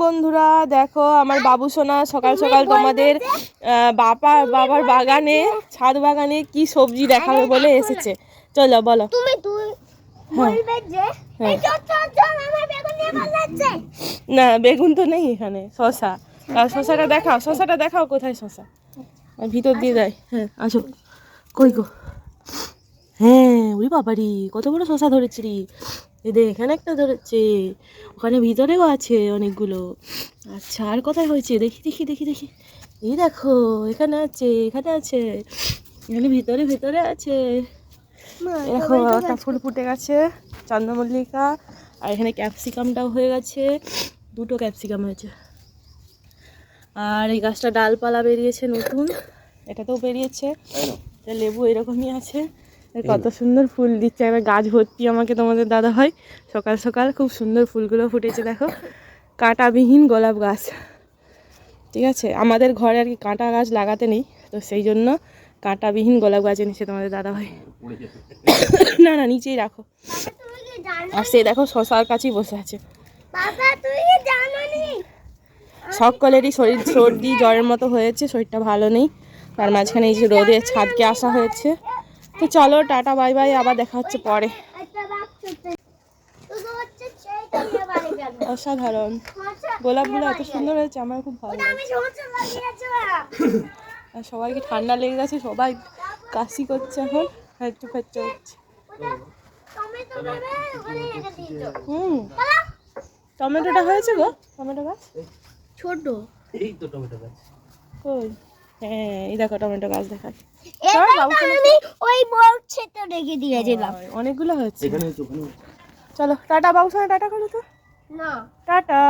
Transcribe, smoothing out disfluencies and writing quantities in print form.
বন্ধুরা, দেখো আমার বাবু সোনা সকাল সকাল তোমাদের বাবার বাগানে, ছাদ বাগানে কি সবজি দেখাবে বলে এসেছে। চলো বলো। না, বেগুন তো নেই এখানে, শশা। শশাটা দেখাও কোথায় শশা। ভিতর দিয়ে দেয়। হ্যাঁ আসো। কই গো? হ্যাঁ, ওই বাবারি কত বড় শশা ধরেছি রে। এখানে একটা ধরেছে, ওখানে ভিতরেও আছে অনেকগুলো। আচ্ছা, আর কোথায় হয়েছে? দেখি দেখি দেখি দেখি। এই দেখো, এখানে আছে, এখানে আছে, এখানে ভিতরে ভিতরে আছে। দেখো একটা ফুল ফুটে গেছে, চন্দ্রমল্লিকা। আর এখানে ক্যাপসিকামটাও হয়ে গেছে, দুটো ক্যাপসিকাম হয়েছে। আর এই গাছটা ডালপালা বেরিয়েছে নতুন, এটাতেও বেরিয়েছে। লেবু এরকমই আছে। কত সুন্দর ফুল দিচ্ছে, একটা গাছ ভর্তি আমাকে তোমাদের দাদা হয় সকাল সকাল। খুব সুন্দর ফুলগুলো ফুটেছে দেখো, কাঁটাবিহীন গোলাপ গাছ। ঠিক আছে, আমাদের ঘরে আর কি কাঁটা গাছ লাগাতে নেই, তো সেই জন্য কাঁটাবিহীন গোলাপ গাছ এনেছে তোমাদের দাদা হয়। না না, নিচেই রাখো। আর সে দেখো শশার কাছেই বসে আছে। সকলেরই শরীর সর্দি জ্বরের মতো হয়েছে, শরীরটা ভালো নেই। তার মাঝখানে এই যে রোদে ছাদকে আসা হয়েছে। তো চলো, টাটা বাই বাই, আবার দেখা হচ্ছে পরে। অসাধারণ গোলাপগুলো এত সুন্দর হয়েছে, আমার খুব ভালো লাগছে। আর সবাইকে ঠান্ডা লেগে গেছে, সবাই কাশি করছে এখন, হাঁচু ফাচ্চু হচ্ছে। টমেটোটা হয়েছে গো, টমেটো গাছ ছোট। এই তো টমেটো গাছ কই? হ্যাঁ, এই দেখো টমেটো গাছ দেখাচ্ছে। ওই বক্সটা রেখে দিয়েছিলাম, অনেকগুলো হয়েছে। চলো টাটা বাবু, টাটা করো তো। না টাটা।